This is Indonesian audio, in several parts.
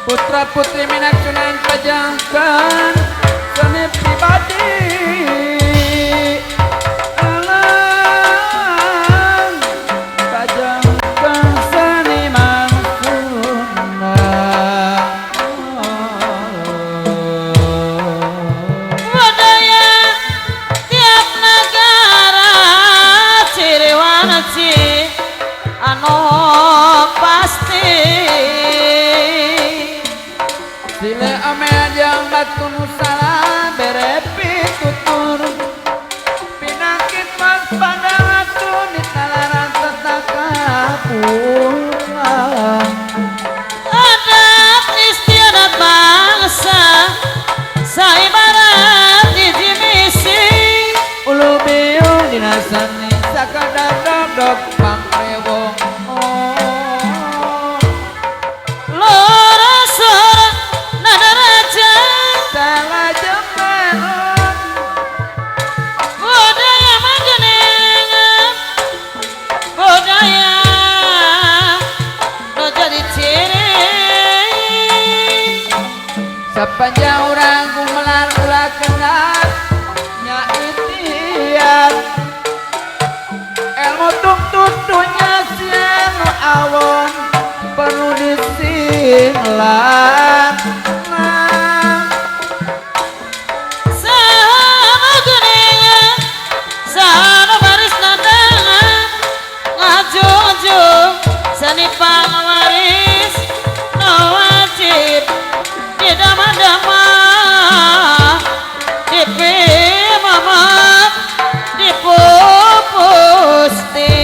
Putra putri Minaksunan pajangkan seni pribadi alam pajangkan seni Sunan budaya tiap negara ciri warna anu pasti sile ame ajang batu nusala berepi tutur pinakit mas pada waktu di talaran tetaka pulang adat istiadat bangsa saibarat hiji misi ulu biung dinasani sakadar dodok pangkrewong lorosor nadaraja salah jemberong budaya majenengan budaya no jadi ciri sepanjang orang gumelar ulah kenal nya itian ilmu tutunya sianu awon perlu disinglan sama geningan sama baris nadangan ngajung-jung seni pangwaris no wajib di dama-dama di mama di pupusti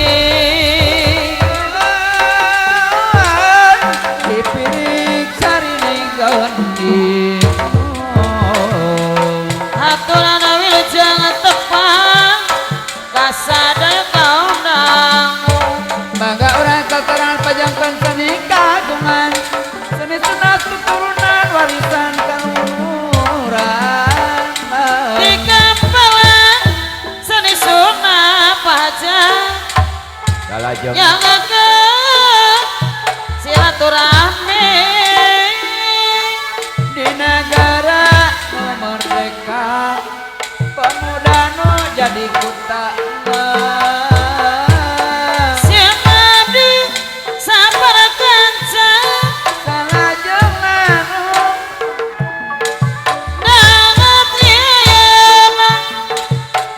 dipirik sari ninggondi aturan wilujeng tepang kasadaya kaum dangu bangga orang keterangan pajangkan seni kagungan seni sunat turunan warisan kaluhuran di kampalan seni sunah pajang yang ke silaturahmi di negara nu merdeka pemuda nu jadi kuta siapadi sapara kanca salah jangan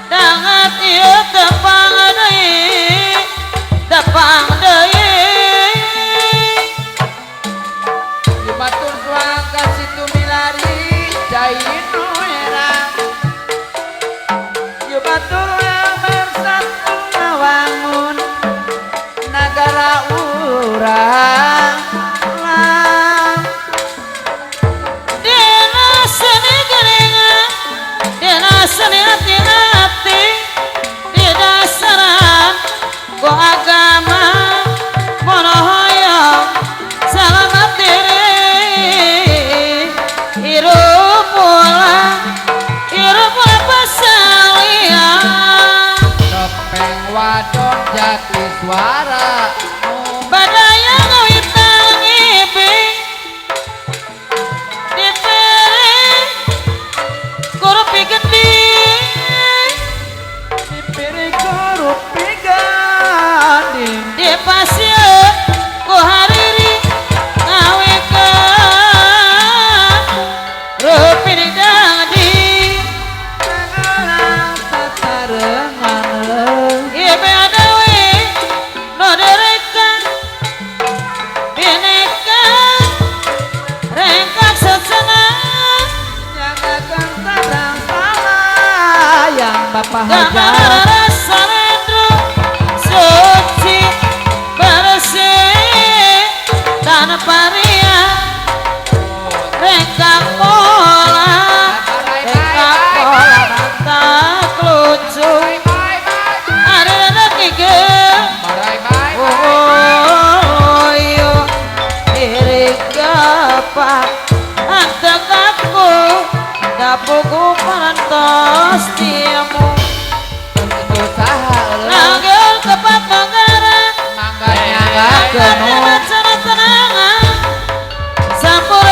dangat ieu tepang deui tepang deui dibatur suang kasih tumilari cai nu herang dibatur bersatu ngawangun negara urang lang dina seni geringan dina seni hati-hati di dasaran ku agama monohoyong selamat diri hirup pulang pasalian topeng wadon jati suara badaya ngawitan ngibing dipiring kurupi gending dipiring korup piganding di pasir ku hariri ngawekan rupi di dangding Tangan satarengan ibe adawi no derekan bineka rengkak sesenang yang akan sadang salah yang bapak hajar gambar rasa rendro suci bersih tanpa riak rengkak pola tak lucu ada tiga oh yo diri gapak antek aku dapuku parantos tiamu Nagel tepat menggarang Mangga nyaga Kami kenung macana tenangan Sampul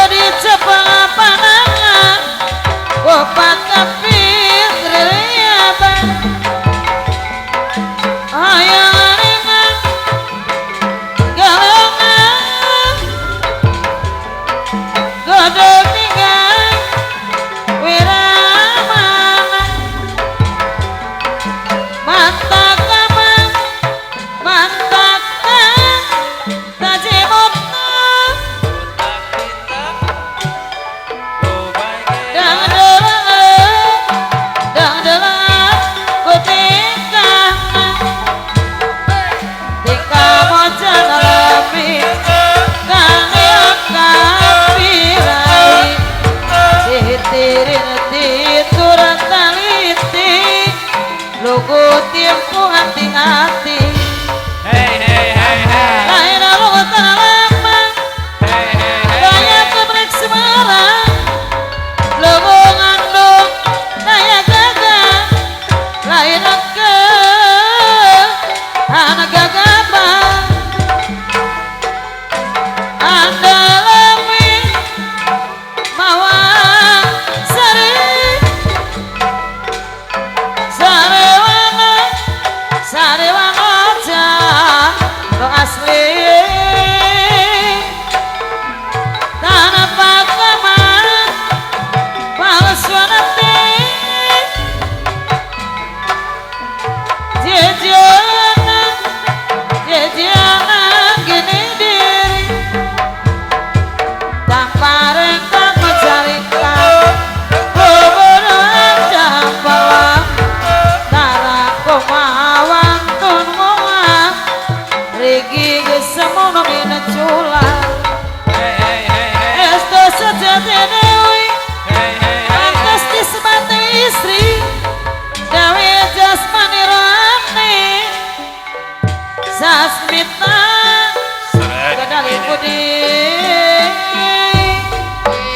Sadi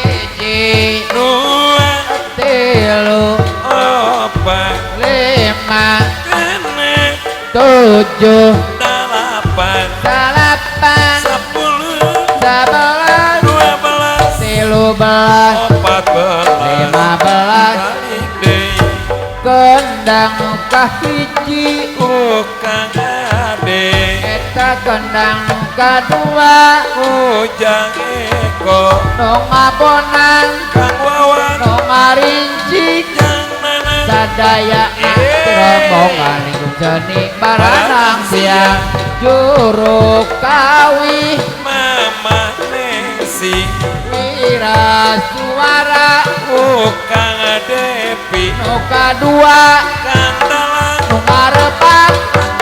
hiji dua tilu opat lima kene tujuh delapan delapan sepuluh sebelas dua belas tilu belas opat belas lima belas balik deui kendang muka hiji ukang ade eta kendang muka dua ujang eko nu ngabonan kang wawan nu ngarinci jang nanan sadaya rombongan lingkung seni baranang siang juru kawi mama nesi wira suara ukang depi nu kadua kang dalang nu ngarepan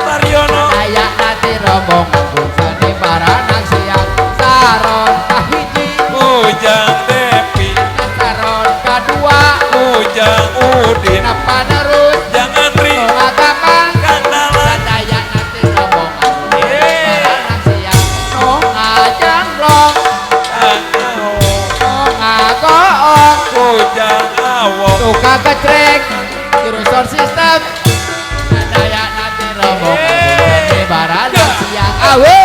Taryono aya nanti rombongan lingkung seni baranang siang saron kahiji ujang depi saron kadua ujang udin napa nerus jangan ri nu ngagaman kang dalang sadaya nanti rombongan baranang siang nu ngajanglong kang awo nu ngagoong ujang awo suka kecrek juru sound system sadaya nanti rombongan di baranang siang awe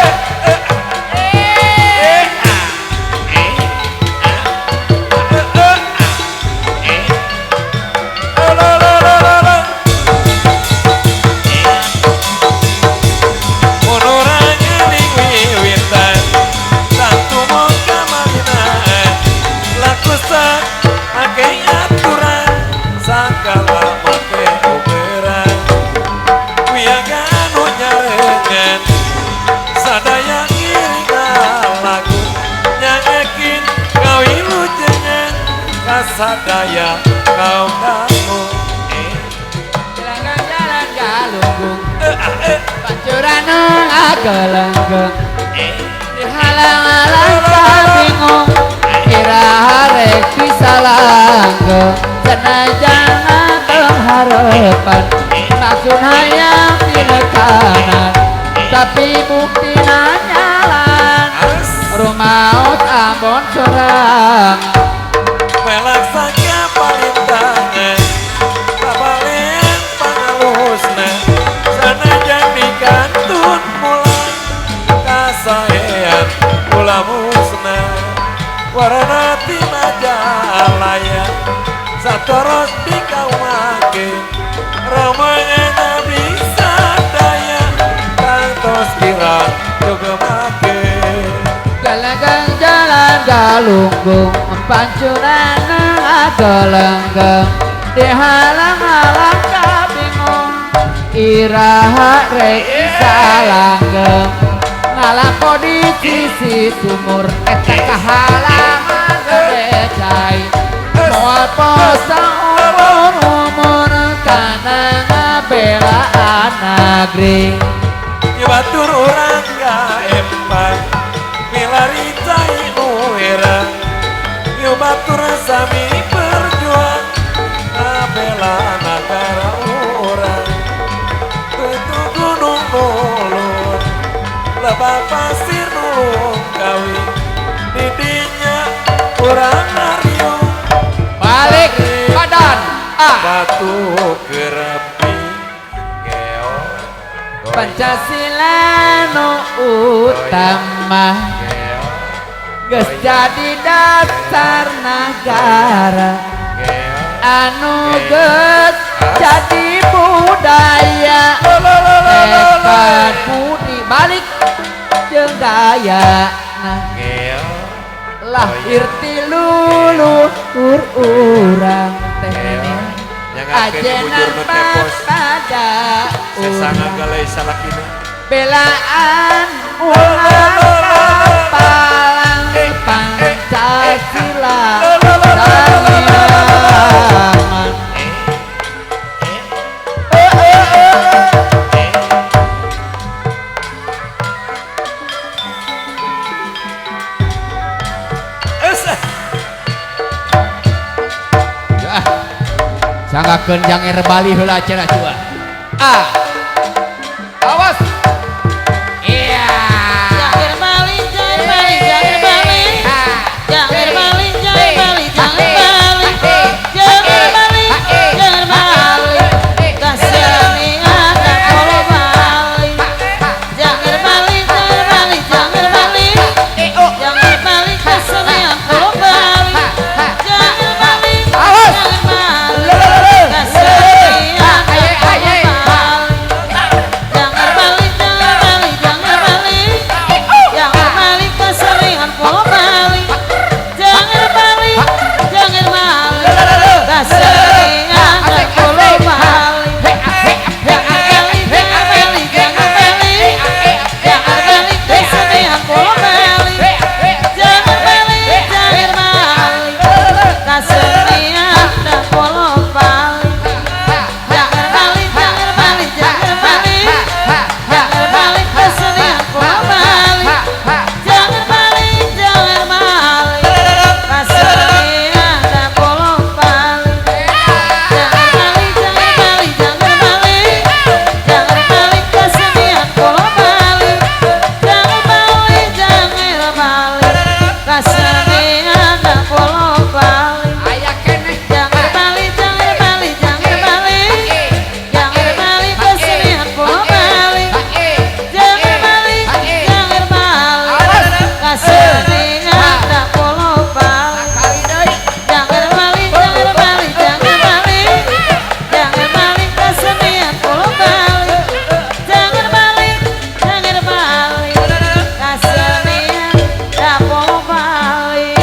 sadaya ngiringan lagu nyangekin kawilu jengen kasadaya kau kamu jalan galunggung pancuran ngagelenggeng dihalang-halang kabingung kira harek bisa langgeng senajan harapan maksud hayang direkanan tapi bukti nanyalan rumah ambon sorang melaksanya palintangan kabalen pangalusna sanajan dikantun mulang kasaean ulah musna warna tina jalaya satoros dikawake ramangana bisa daya kantos kirang juga make galenggang jalan galunggung pancuran ngagelenggeng dihalang-halang kabingung iraha rek bisa langgeng ngalapo di sisi sumur eta kahalangan gebecai moal posa umur kana ngabelaan negeri nyebatur orang gaempang milari cai nuera nyebatur sami berjuang ngabela negara orang tutu gunung nulun lebah pasir nulung kawi didinya orang ngariung balik badan batu kerepi geo Pancasila nu utama geo geus jadi dasar negara geo anu geus jadi budaya hebat budi balik jeung gayana geo lahir ti luluhur urang teh ajenan pada sesanga galai salakina belaan ulang palang Pancasila sangirangan sanggakeun jang erbali heula cenah cua awas iya Jangkir balik, jangkir balik, kasenian dak polo bali Aya keneh jangan bali jangan bali jangan bali jangan bali kesenian polo bali jangan bali jangan bali kasenian dak polo bali kali deui jangan bali jangan bali jangan bali jangan bali kesenian polo bali jangan bali kasenian dak polo bali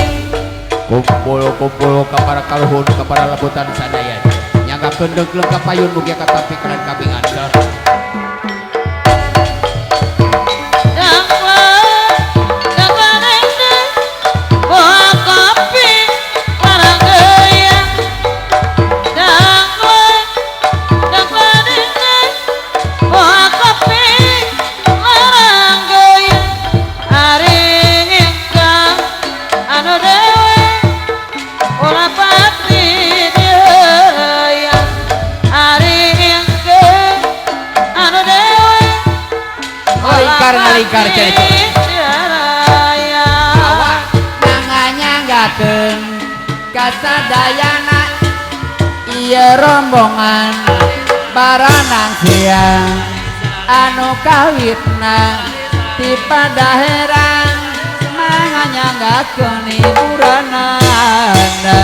kumpul-kumpul kepada kaluhun kepada lebutan sadayan nyanggakeun deuk ka payun mugi kata pikiran kami ngantor ngalingkar cece awak nanganyanggakeun kasadayana ieu rombongan baranang siang anu kawitna ti padaherang manganyanggakeun hiburanana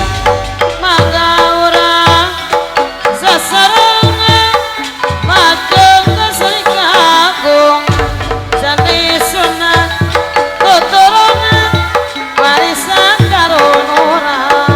mangga urang sasarengan majeng kesikagung jati sunat tuturunan warisan karun urang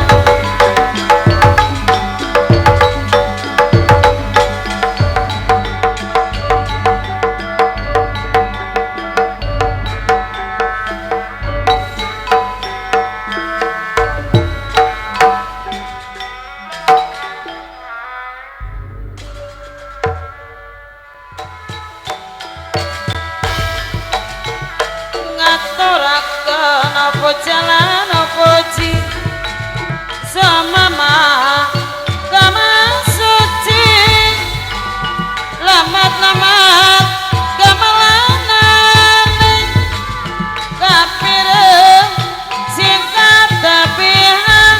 ngaturakeun apa jalan apa ji samama kamang suci lamat-lamat gamelanane kapireng singkat tepihan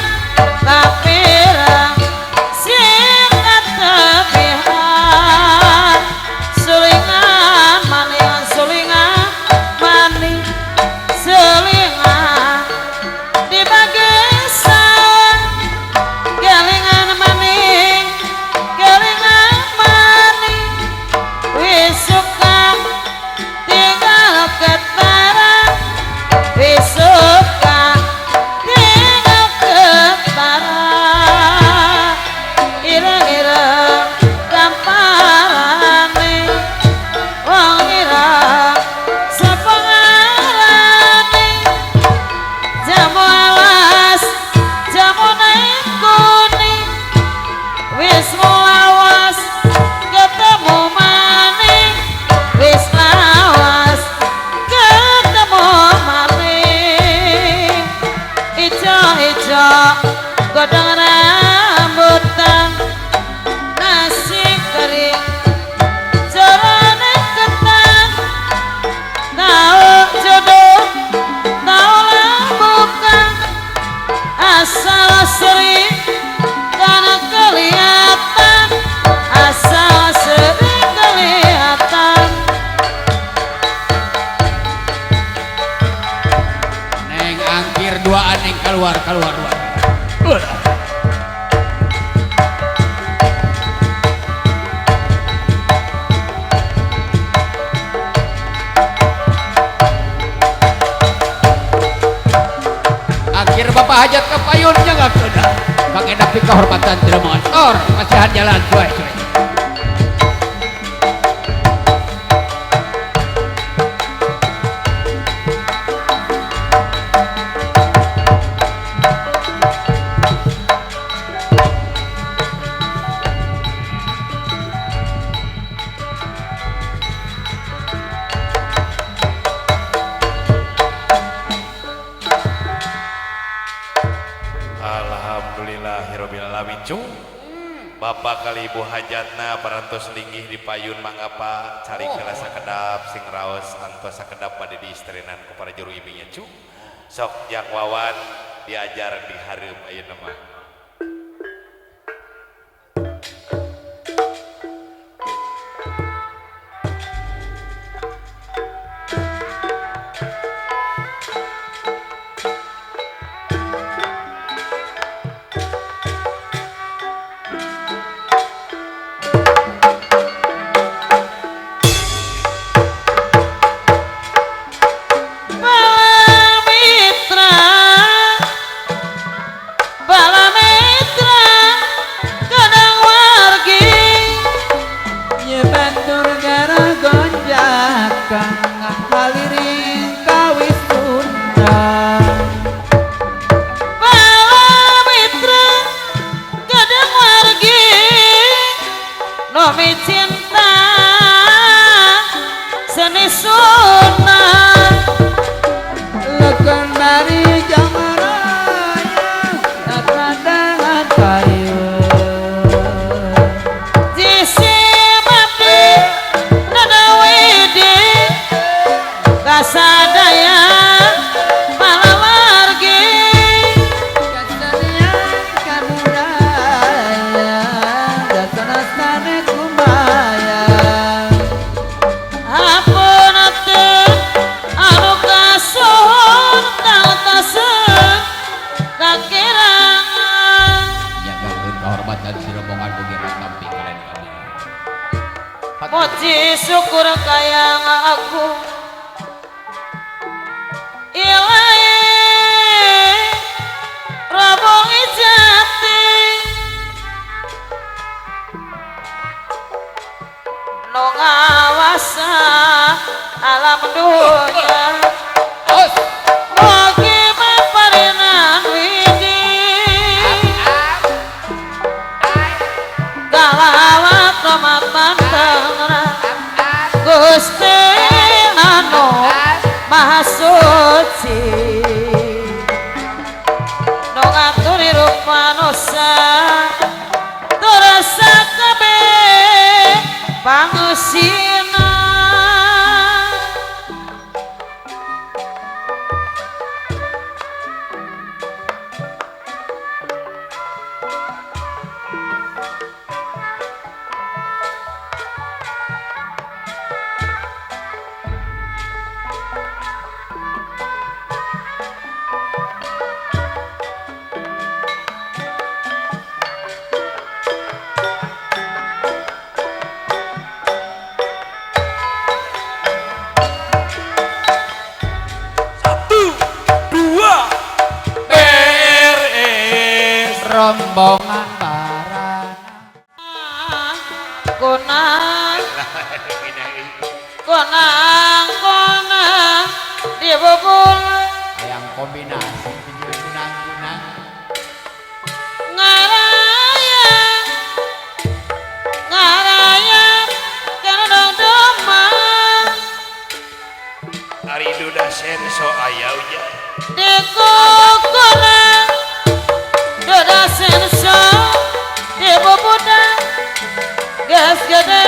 kapireng singkat tepihan sulingan maning sulingan maning selingan dibagi sawan kelingan maning wisukan tinggal ketara wisukan tinggal ketara ireng-ireng gamparane wong ireng sepengarane jamu alas jamu naik kuning wis lawas ketemu maning wis lawas ketemu maning ijo-ijo godhong rambutan nasi kering jarane ketan tau jodoh tau lambukan asal sering karena kelihatan asal sering kelihatan neng angkir duaan neng keluar dua akhir bapak hajat ke payunnya nggak kena pakai dapi kehormatan tidak motor masihan jalan cuy Alhamdulillahirabbil alamin cung. Bapak kali ibu hajatna parantos linggih di payun mangapa cari rasa kedap sing raos antos sakedap pada di istrenan kepada juru iminya cung. sok yang wawan diajar di hareum ayeuna mah. Moji syukur kayang aku Ilahi Rabung ijati No ngawasa alam dunia Mogi maparinan widi Galawat romatan Gusti anu maha suci nu ngaturi rupa manusia terasa kabeh pangusina rombongan barana konang konang dibubul yang kombinasi kunang-kunang ngaraya karena domang Ari duda senso aya uja dikukunang doda senso dibubudang gas gede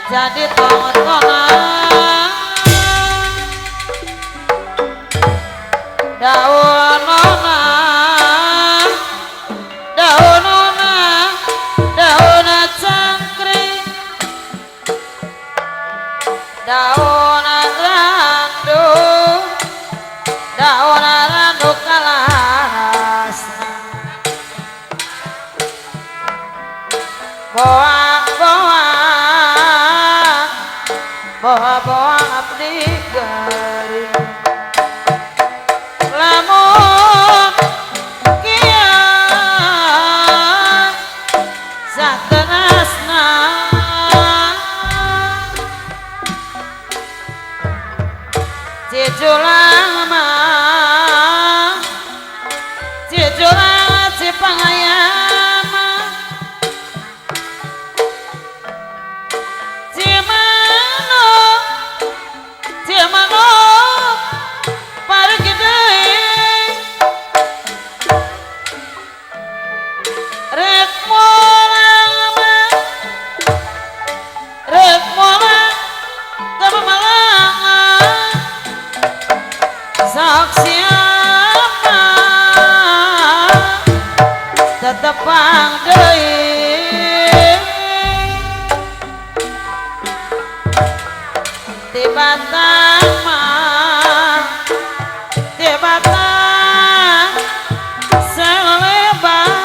jadi tonton-tonton daunona daunona cangkring daunona randu kalaras boa abdi garing lamun sok siapa tetepang deui di batang mah di batang selebar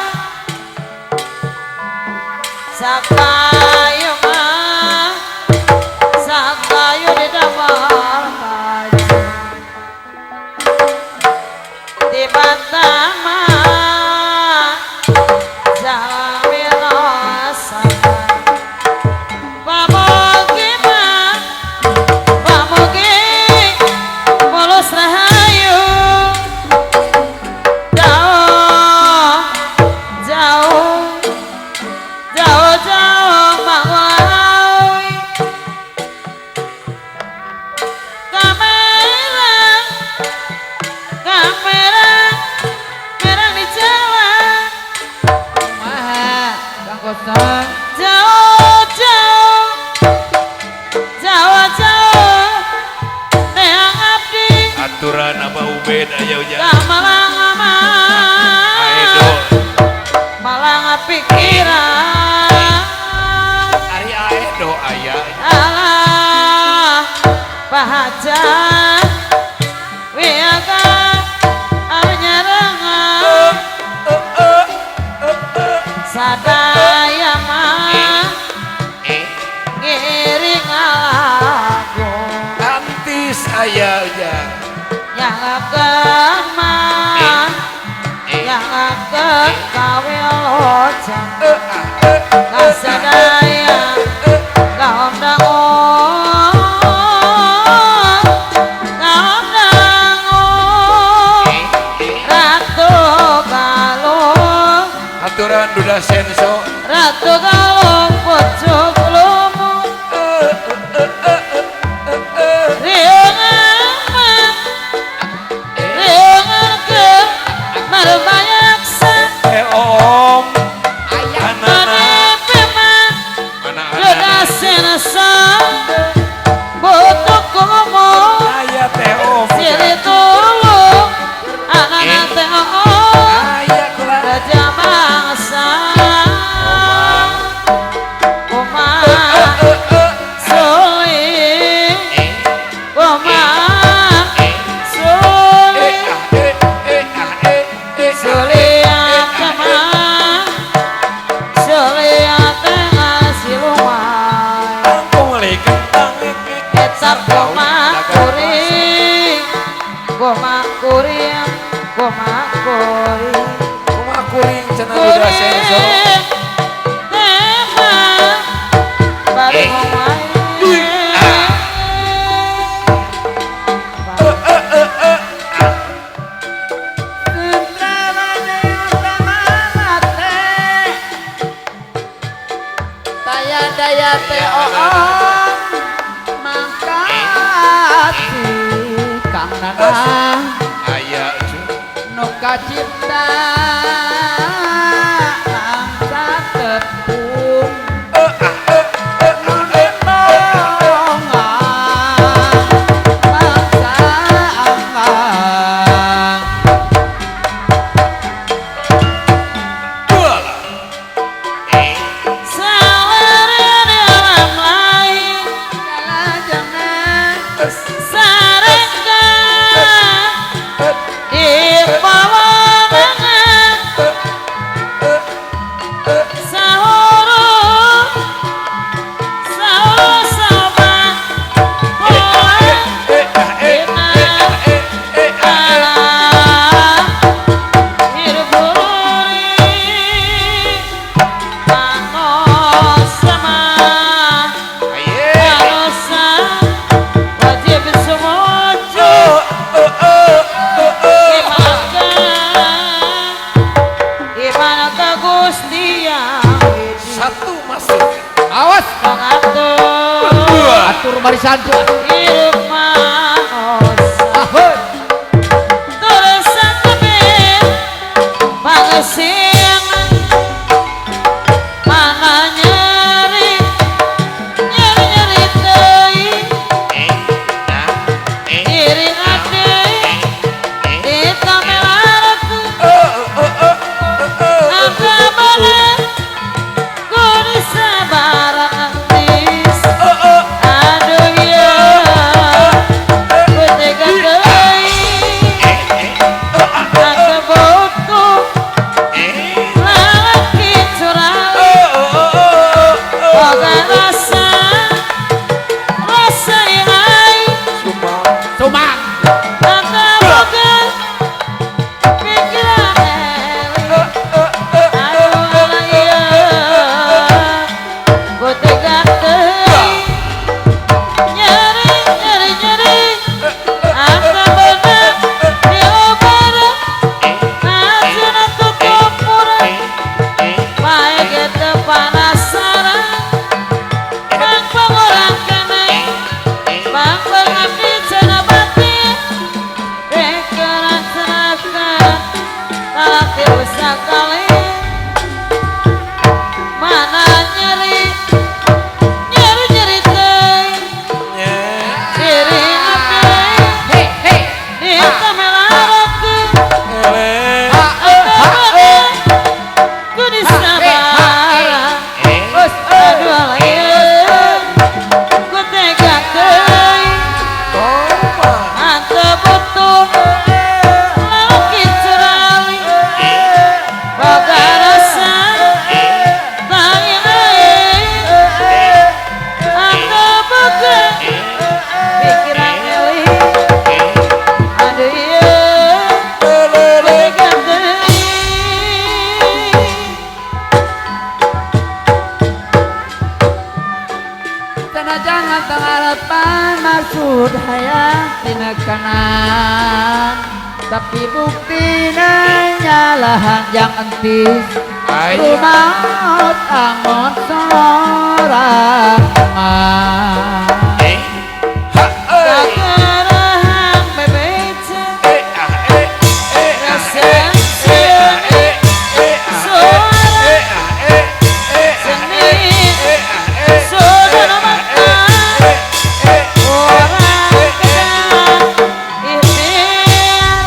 sakayu mah sakayu di damel di batang mah jalmino sabar pamugi mah pamugi mulus rahayu jauh jauh jauh jauh mawai kamera kamera merah di jalan Kumaha Kang Kosong jauh jauh jauh jauh neang abdi aturan Abah Ubed aya ujang ka malang Aedo malang pikiran Ari Aedo aya alah bahaja wiaga anyarengan sadaya mah ngiring lagu antis aya ujang yang akan mah yang akan kawe locang kasadaya kaum dangon kaum dangon ratu galung aturan duda senso ratu galung pucuk lumu riungan riungan ke marbayaksa om Ayah manipiman mana duda senasa butuh kumu aya teh om siri tulung anak teh aya kelar raja bangsa Umar suling Umar suling suling kemana suling tengah siluman kecap goma kuring goma kuring goma kuring kuring cenah duda senso tema baru ngomong daya teh oong mangkati Kang Nanang aya nu kacipta angsa tepung nu dinongan bangsa angkang saweran di alam lain kalah jangan sarekan di pawangan sahurung sahur sobat pulang dina alam hidup bururi panos sama panosa wajib semuju Gimana Gusti yang satu masuk awas mengatur atur barisan tuh hidup manusia ahun tulisan tebih pangesiangan mana nyeri nyeri nyeri teuing iring abdi sakali mana nyeri nyeri teh ciri ate di kameraku ku disabar aduh alay ku tega teh ante butuh lelaki cerali boga rasa tangi ante boga pikiran eling aduh iya tega teh Tanah jangan tengarapan maksud hayang tinekanan tapi bukti nyalahan yang entis rumaut angon sorang kakerahan bebece rasa suara seni saudara mata orang kedan ikhtiar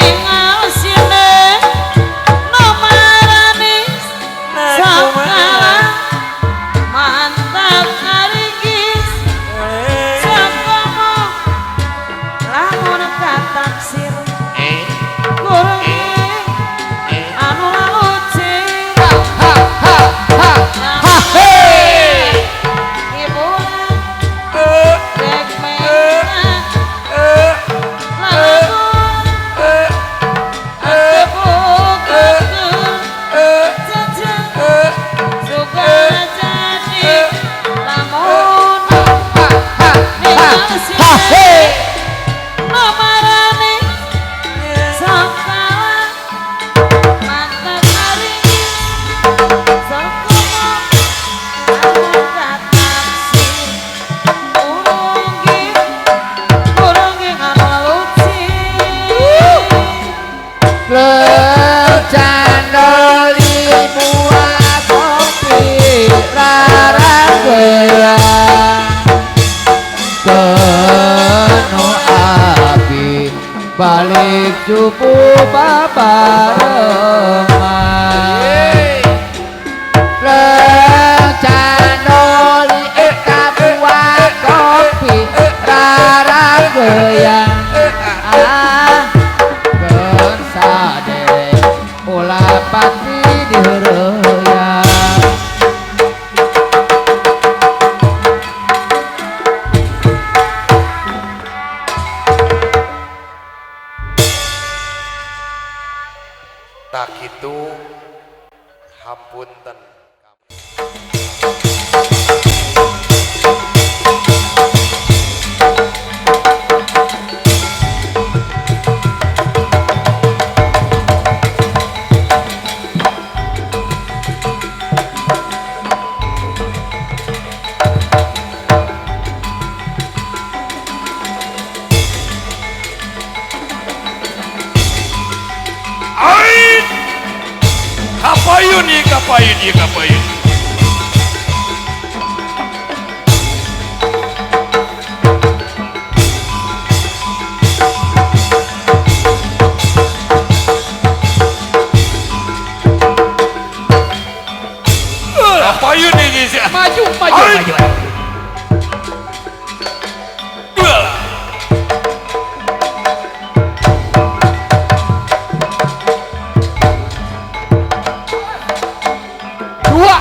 ingal sini nomaranis sakala mantap karigis sakomo lamun kataksir kurangi anu laluci hiburan dek merah lagu tepukaku jajan suka jadi lamun ninggal sini nomarane sakala mantap karigis sakomo anu kataksir kurungi anu laluci Lecandoli buah kopi rarang gelang penuh api balik cupu babarengan Lecandoli buah kopi rarang gelang Ken sadere ulah pati diheureuyan tak itu hapunten kapayun ini sih maju dua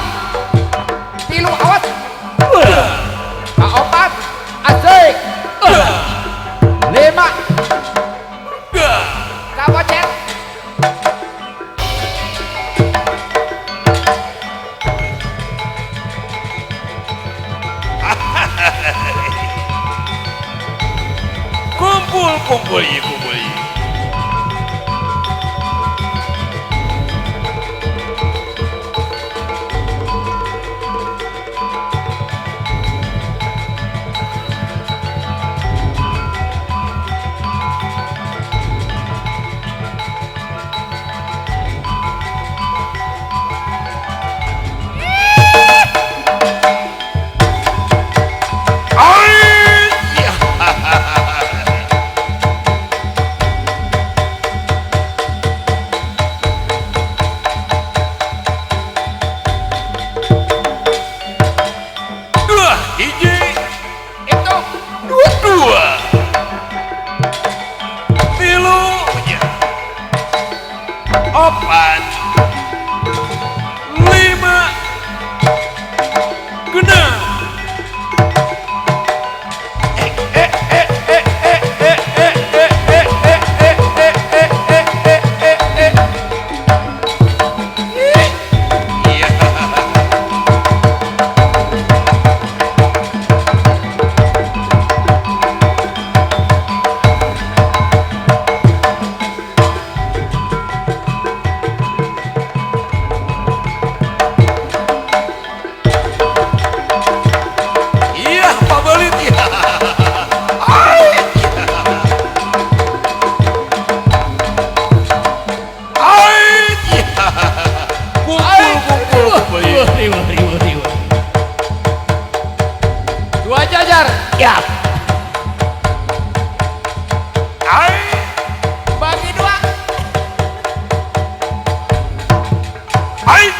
4 5 genap Dua jajar. ya Bagi dua.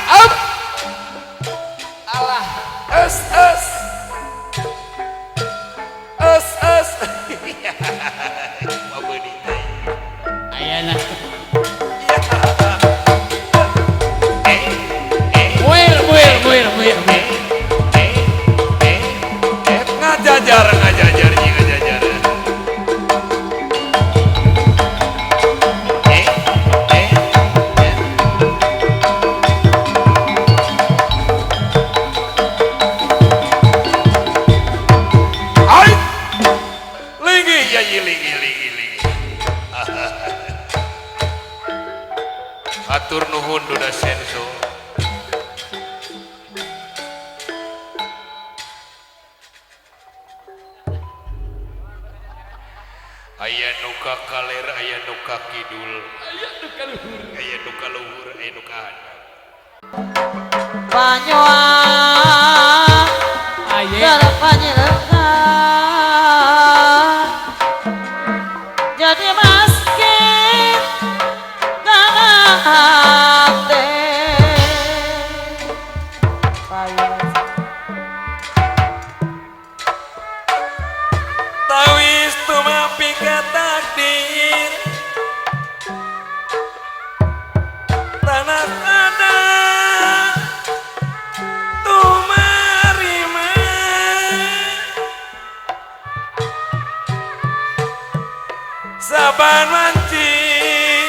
up Allah. es Ayana. Muir. ngajajar ngajajar. Linggi. Atur nuhun Duda Senso. Aya nuka kaler, aya nuka kidul, aya nuka luhur, aya nuka handap. Panyoang Aye. terpanjilkan jadi maskin karena hati Tawis tumapi ka takdir tanah ada tumarima saban mancing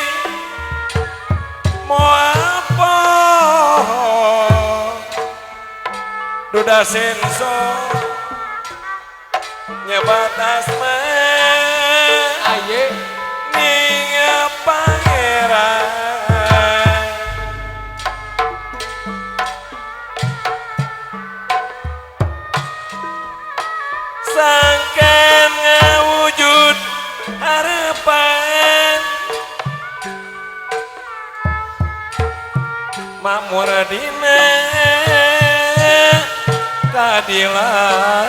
mau apa Duda Senso nyebatas mah Aye. ninga pangeran sangkan ngawujud harapan makmur dina keadilan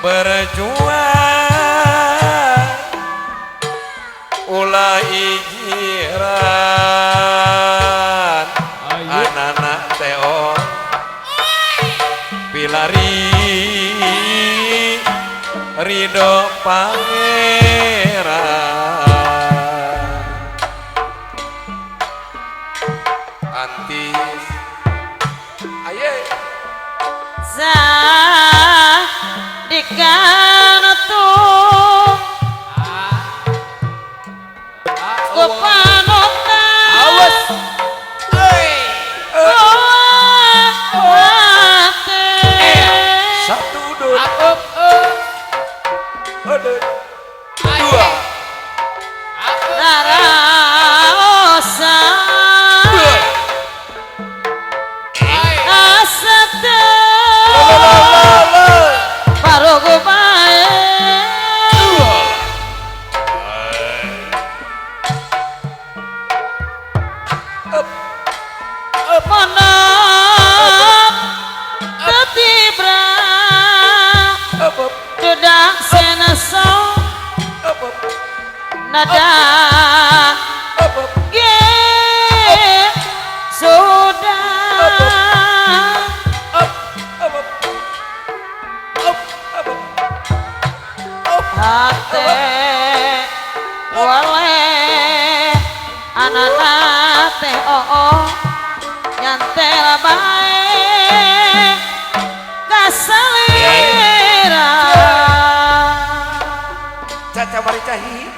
berjuang ulah ijiran anak-anak teo pilari ridho pangeran antis aye Sadikan tuh kepanutan Awas. hati satu dua Akup. dua Aye. naraosa asate parogo bae monok ketibra Duda Senso nada ge sudah hati Anana teh nyantel bae kasalira Caca Maricahi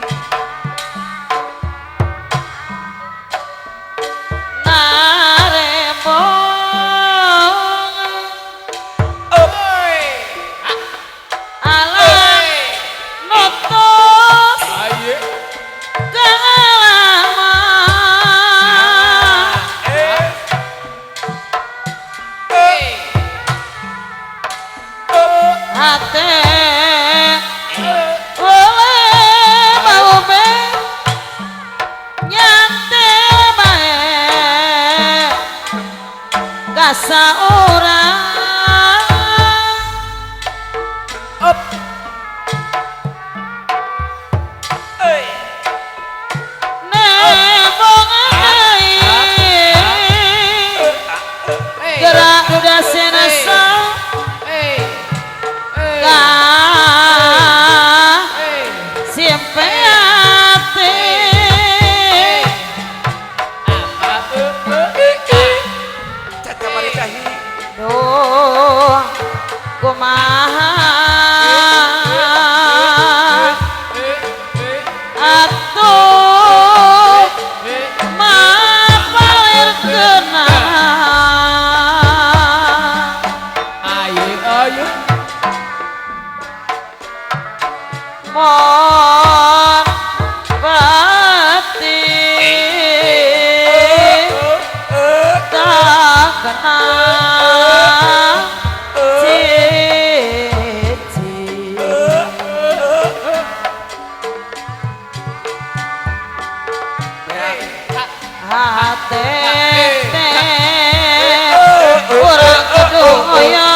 saurang up nebong gerak udah senasa simpe hati Caca Maricahi duh kumaha atuh mapalir kenang ayo mon pati tak kenal cici hati urang kedoya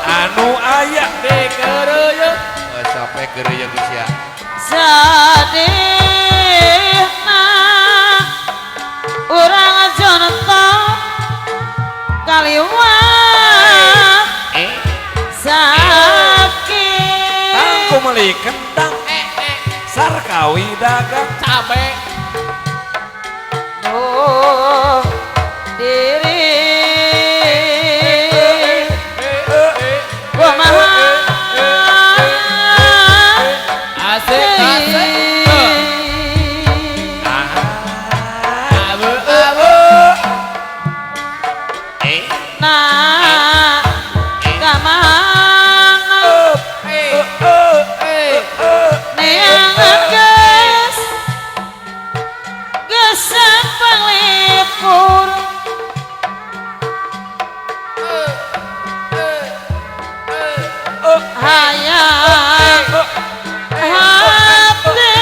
anu aya sampai gereja bisa sadihna urang jonton kaliwat sakit tangku meuli kentang sarkawi dagang cabe duh diri kumaha asik abu nah kamana neangan gesan panglipur hayang hati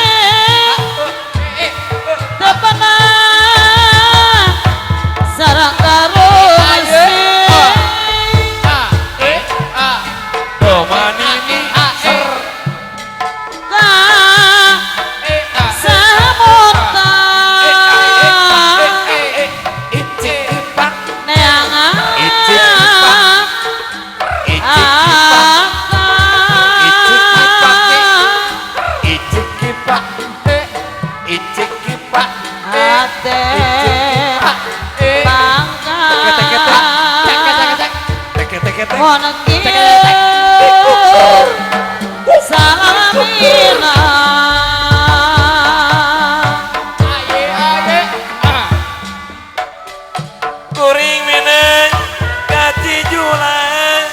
tepenang sareng karusi domanini ser ka samuta icipak neangan icikipak icikipak hati bangga teke-teke monekir salamina kuring mineng kacijulan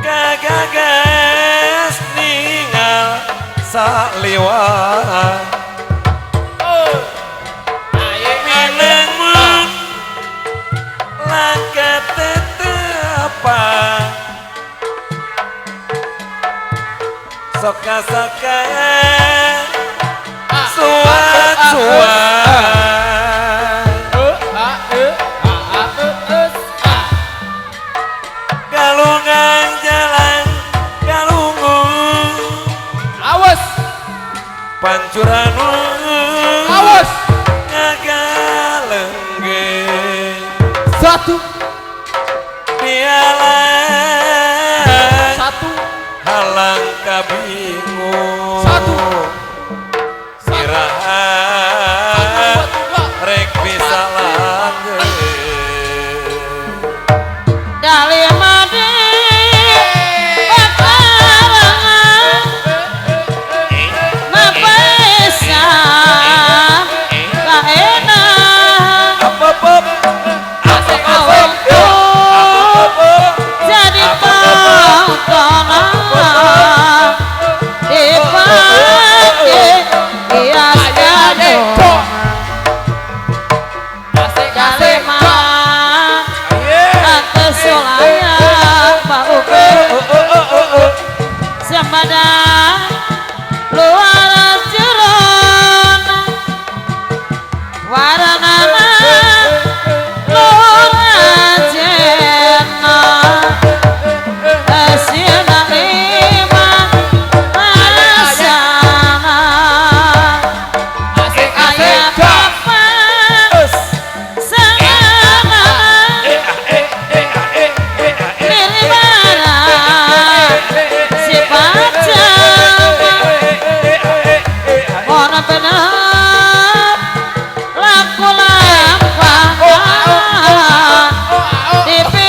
kagagas ningal saliwat mineng mun langkat tetepang soka-soka suat-suat galungan jalan galungung awas pancuran awas ngagalengge satu waranana lurajena asina lima rasana Asik ayah bapak sana pilih barang si pajama mana benar laku lampah tipe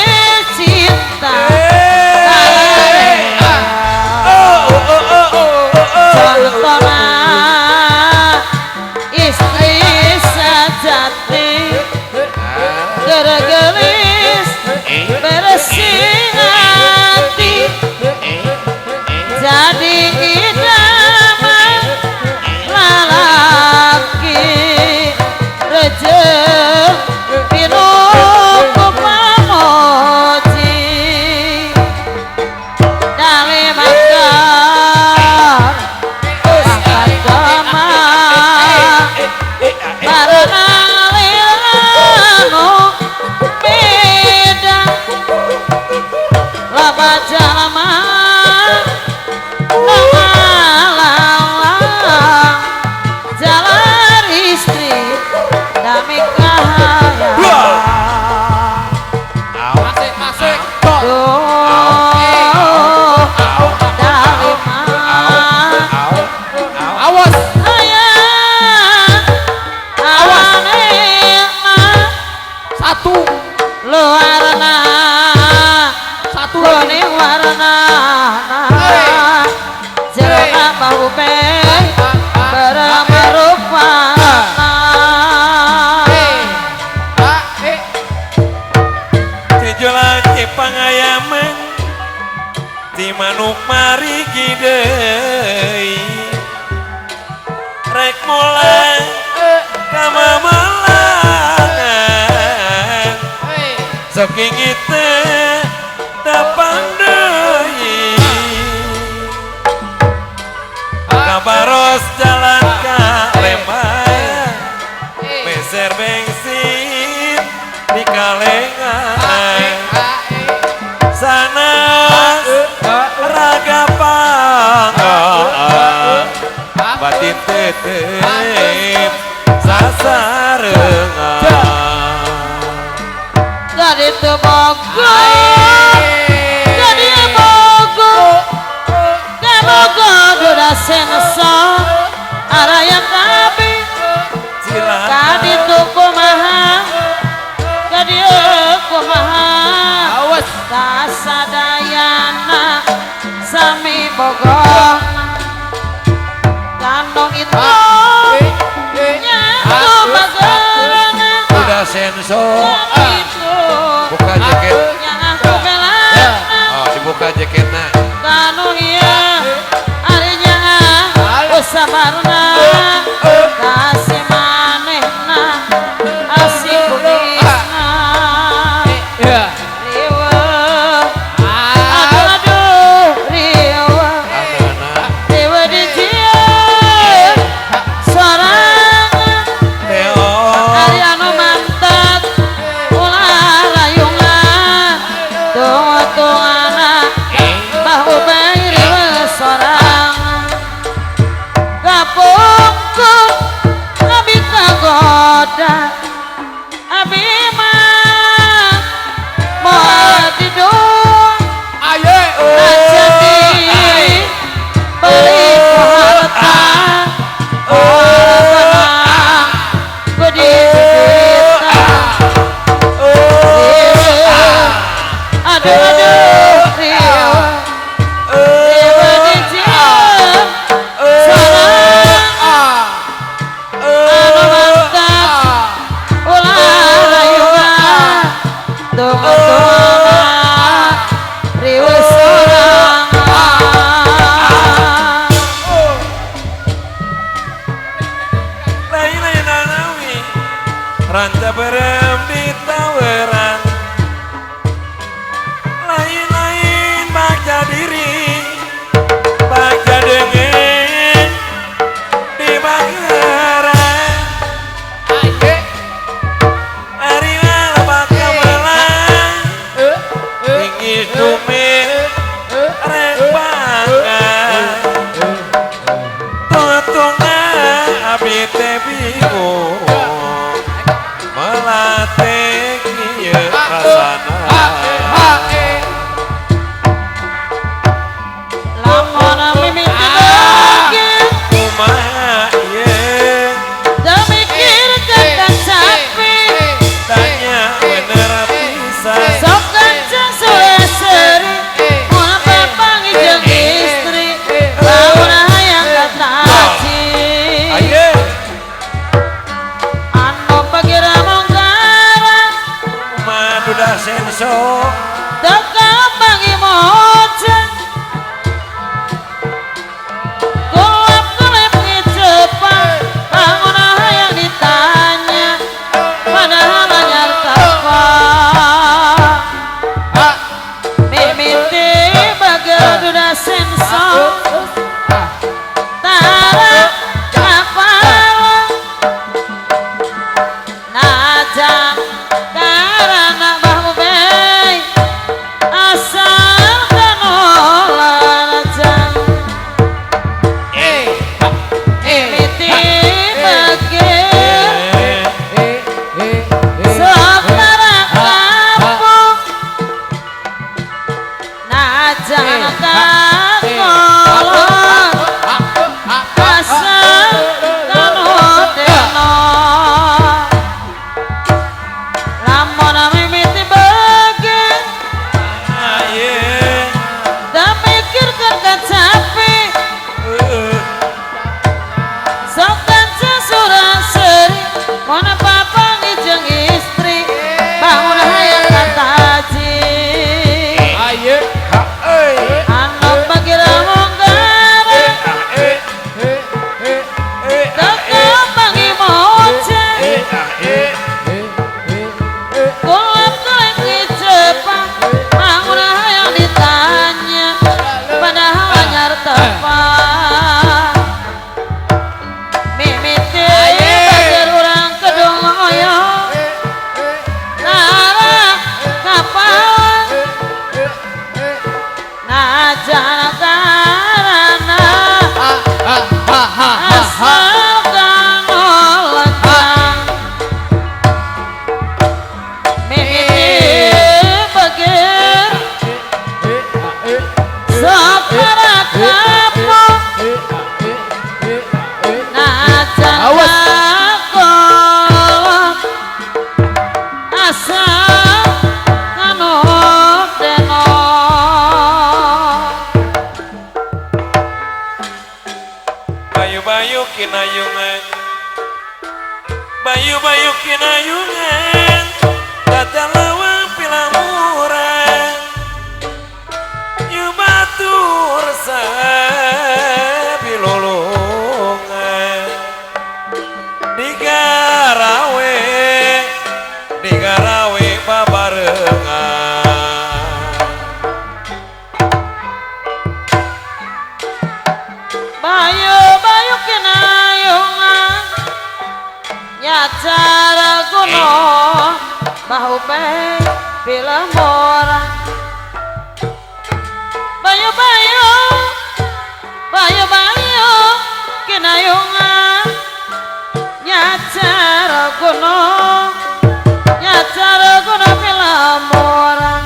cinta contohnya istri sejati geris bersih hati jadi idaman lalaki rezeki nunggu pamoji dari makar agama barang lilanu beda laba jalma namalang jalan istri dami kahaya Asik asik. dari Awas. ayah awanena Satu. luarna Satu lagi. kuning warna jelma bahu be bermerupana Sejolan pangayaman di manuk mari gidei rek mulai kama malangan saking itu dapang deui kabaros jalan ka Lembang beser bensin di kalengan sana raga panggaan batin tetep sasarengan jadi tebogor jadi bogor kebogor duda sensor araya kabi silakan kadi tuku mahal kadi kumaha Awas. kasadayana sami bogor kandung itu nyaku bagerana udah sensor itu buka jaket nyaku belana oh dibuka jaketnya kanu iya arinya usabarna kasih manehna asih kugisna Ya. riwa aduh riwa anak riwa di dia sorangan Leo ari anu mantap ulah rayungan tunggu-tungana bahu bayi riwa sorangan kapungkur abi kagoda abi mah moal tidur Aye. jadi beli harta orang gede cerita aduh riwa riwa di jiwa sorangan anu mantap ulah rayungan tunggu-tunggu riwa sorangan lain-lain anawi ranca berem di taweran lain-lain baca diri baca dengan di bakaran Aye. susu teka bagi moja kulap-kulip ngecepang bangun yang ditanya padahal hanya tapa mimiti bagai duda sensor tara kapal najang karena bahu baik asal dan olah najang mimiti bagai saudara kampung najang kakolon asal dan odeno lamun mimiti bagai tak mikirkan kacapi sok kanca surah seri mana papa ngijeng istri bangun hayang kataji Ayo. anak bagi ramong gara teka bagi moce kulap-kulip ngejepang bangun hayang ditanya padahal hanya tepat mimiti bager urang kedung oyo nara kapal najana karana asal kanolakang mimiti bager sokara kapok najana kolok asal kanodeno bayu-bayu kinayungan bayu-bayu kinayungan datang lawang pilamurang yu batur sabilulungan digarawe babarengan bayu-bayu kinayungan nyacara kuno bahu baik film orang bayu-bayu bayu-bayu kinayungan nyacara kuno film orang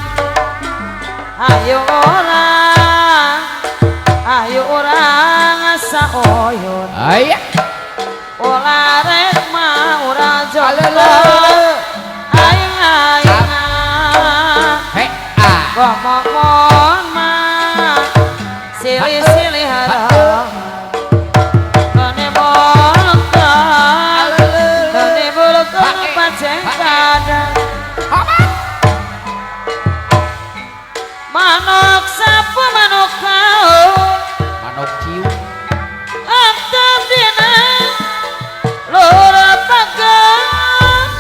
ayo orang asa oyun Ayo. olah rek mah urang jomblo ayang-ayang Hei. ngomong mah silih-silih harap noni bulukan paceng kadang manuk sapu manuk kau Manuk ciu. antep dina lura pagang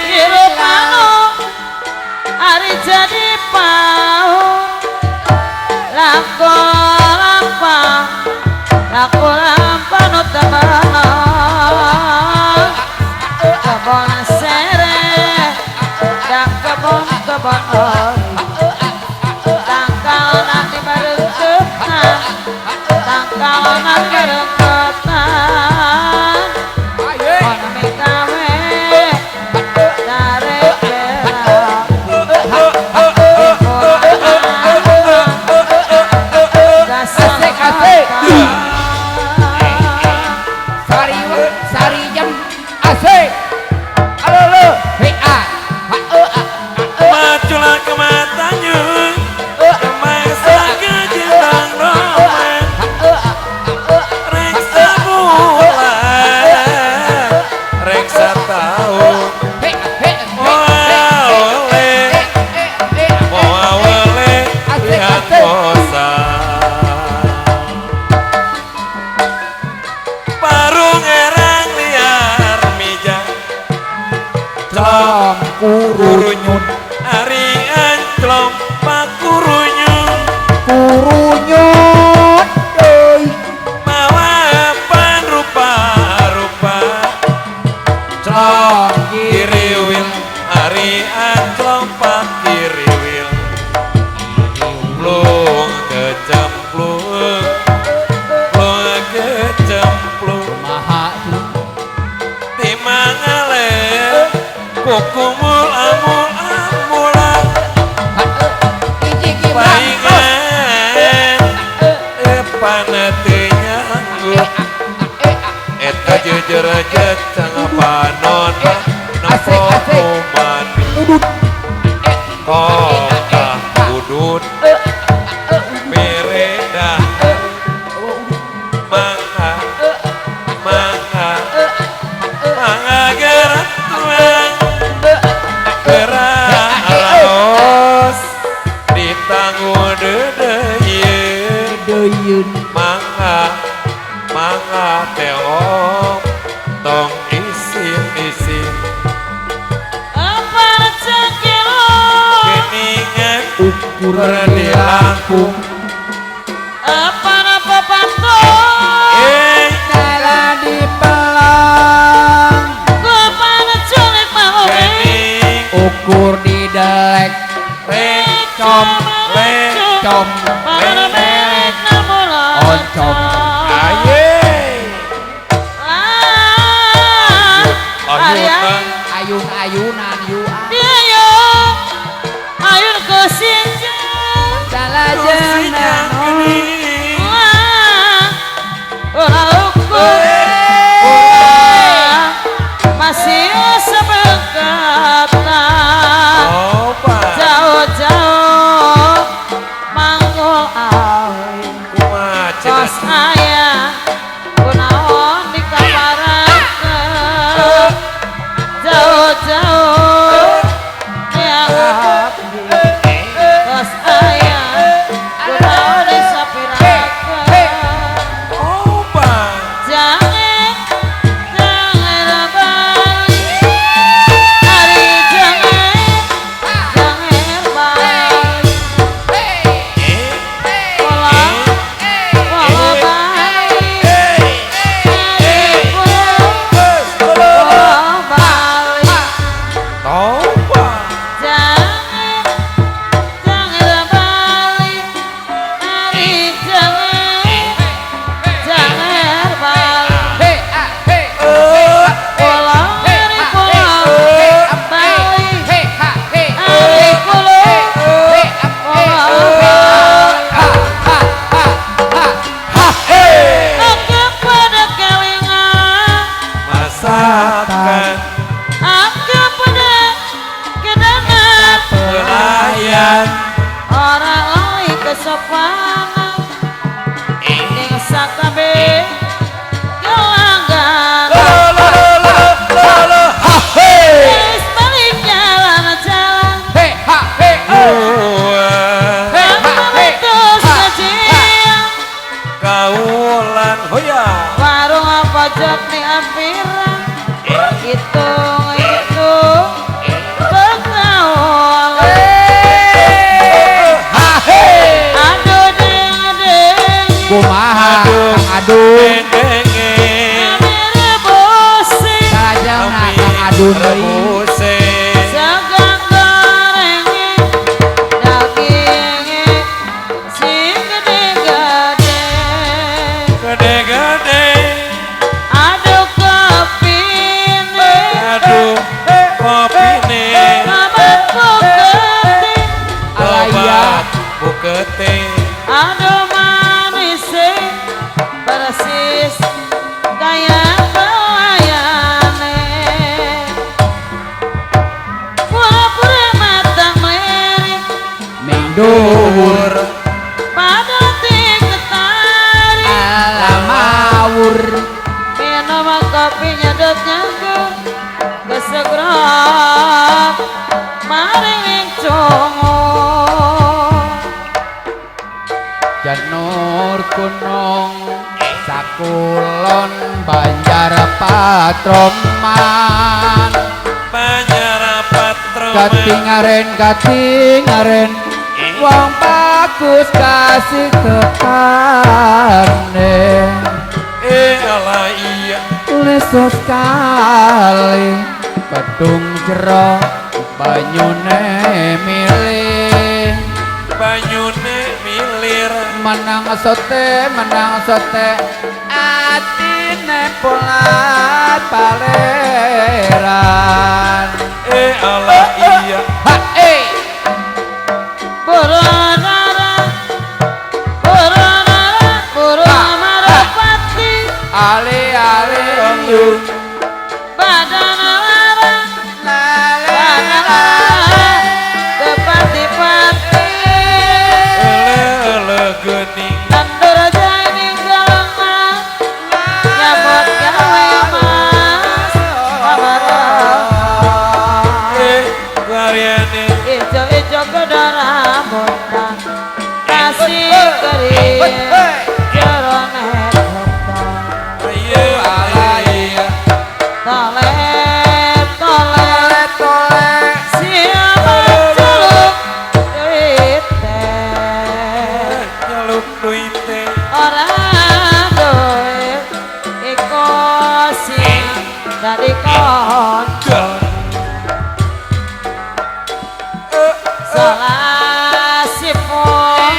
hirup manuk hari jadi pau laku lampah nu temenan kebon sere dan kebon tangkal nanti barengketan tangkal nanti barengketan ono mikawe tarik berak Asik. Sari jam asik. Halo. Hei. majulah ke matanya kemasa kejendang roman reksa bulan reksa tahun wow Pukumul amul amulan paingan panetenya eta jejer jet cangapanon nopo kuman kota udut mereda mangga gerak tuang gerak alaos ditanggu dedeyeun mangga teong tong isin apa rezeki lo keningan ukur di langkung apa napa panto Dala di pelang gua pada culik mau kening ukur di delek lecom com Pamelet namun oncom aye ayah ayun-ayunan yuan dia yo ayun ke sinja Dala jenang orang ukur masih sebekatan jauh-jauh manggul awi kos ayah kunaon di kamarakeun jauh-jauh yang abdi kos ayah kunaon di sapirakeun jangan balik hari jangan balik pola balik pola balik jangan balik hari jangan balik pola balik hari pola kepada kelingan masakan kepada kedangan pelayan orang lain kesopanan yang sakabe gelanggang Is balik jalan-jalan Terus kecil kaulan hoya warung apa jok nih ampiran hitung pengawal aduh ding kumaha aduh dengen amir bosi Kajang kang aduh deui rebuse segang gorengi dagingnya si gede-gede gede-gede aduh kepine aduh kopine kabar buketi obat bukete aduh manisnya persis kayak pelayane pura-pura matang melirik mengdur pada tiketari alamawur minum kopi nyedotnya kesegrok maring congo janur kunung sakulon banjar patroman banyak patroman katingaren wong bagus kasih tepane alah iya lesos kali pedung jero banyune milih banyune milir menang sote atine polat paleran badana larang badana tepati-pati ele geuning nandur jaining galengan nyabot gawe mas variane ijo-ijo gedor rambutna kasih kering jerone tole siapa celuk duit teh nyeluk duit teh orang duit ikosi dari konco salah sipon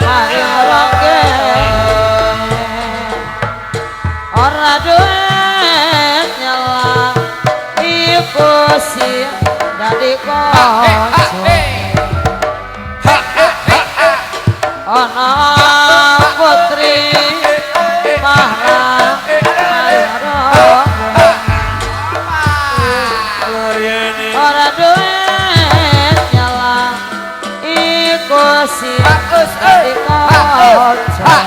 hari roge orang duit nyelang ikosi dari konco ana putri mahla variane ora duit nyalang ikusi di kaca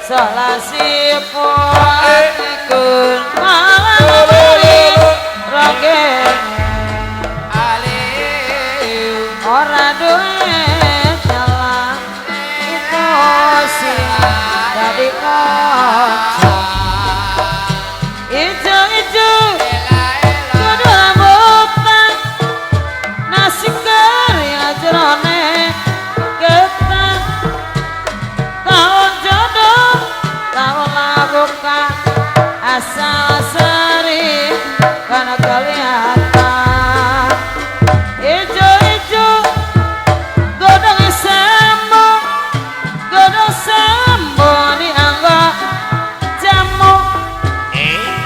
salah sipon ikun malah beli rogen ora duit nyalang ikusi dari kaca ijo-ijo kudu rambutan nasi kering jerone getah tahun jodoh tahun labuka asal seri karena kelihatan ijo-ijo godong sembong dianggap jamu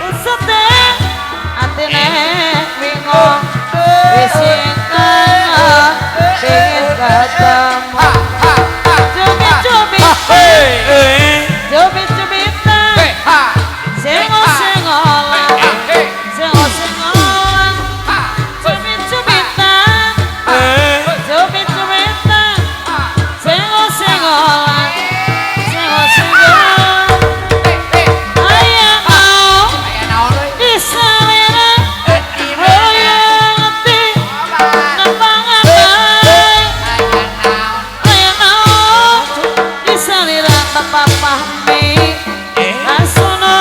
Usutnya atine bingung Bisingkan Pingin ketemu Cubit-cubit Cubit-cubitan Sengol-sengolan Sengol-sengolan Cubit-cubitan Cubit-cubitan Sengol-sengolan Sengol-sengolan Ayah mau disalira royalti nembangan baik ayah mau disalira bapak pahmi asuno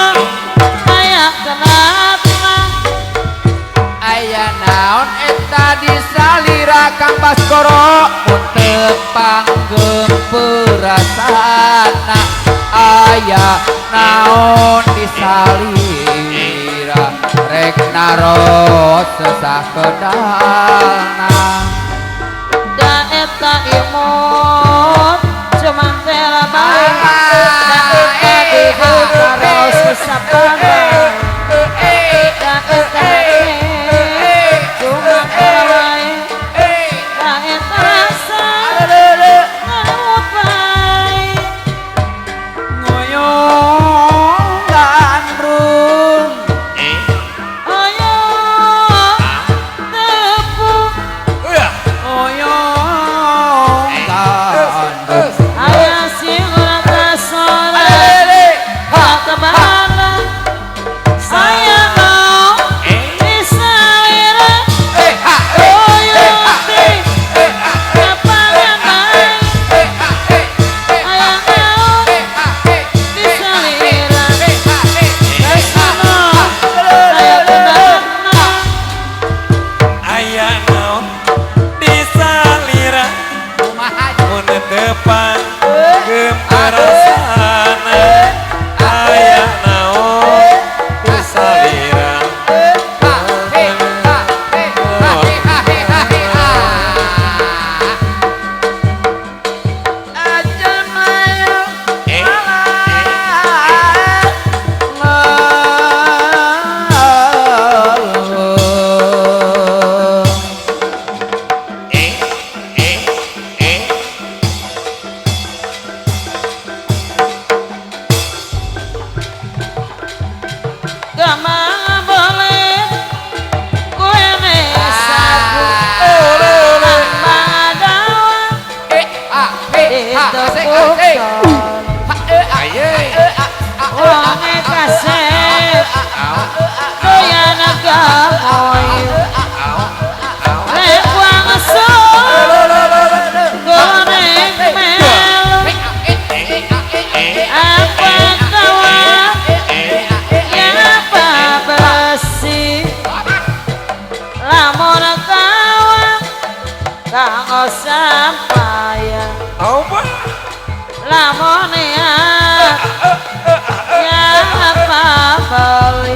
ayah kenapa Aya naon eta disalira Kang Baskoro Untuk panggem perasana Aya naon disalira Rek naros sesah kedalna da eta imut cuman tela balik da eta dibuka harus kesapana da eta cuma tela balik da eta rasa ngamut baik Ngoyong gandrung ayo tepuk Ngoyong gandrung ayah sing ora kasore kata bala sampaya Apa? lamonia ya apa bali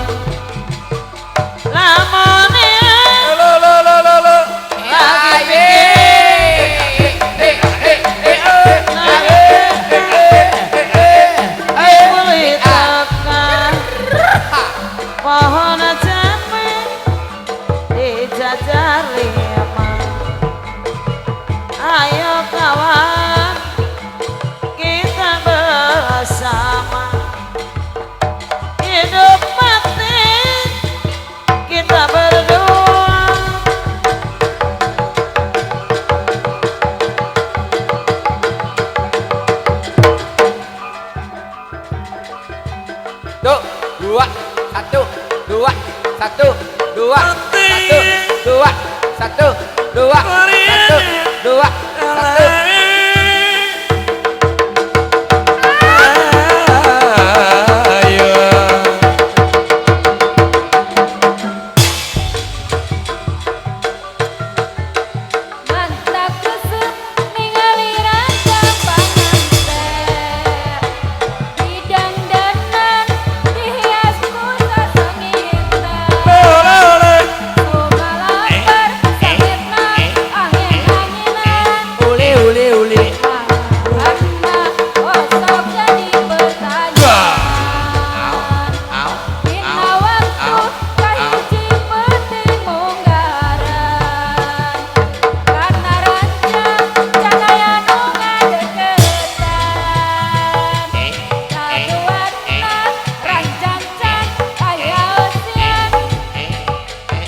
lamonia Lo. lagi mulai tekan pohon jambe dijajari emang ayo kawan kita bersama hidup mati kita berdua Tuh, dua, satu, dua, satu, dua, satu, dua, satu, dua, satu, dua, satu. Ayo. Mantak kesem ningali raja panganten didangdanan dihias ku sasengiten kumalabar sakitna angin-anginan Uli. karena osok jadi pertanyaan dina waktu kahiji penting munggaran karena rancang janaya nu ngadeukeutan kaduanna rancang can aya usian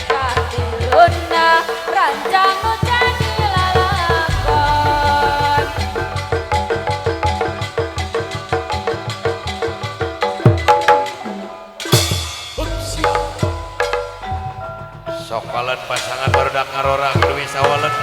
katiluna rancang nu jadi lalakon Sokalan pasangan barudak ngarorang Dewi Sawalen.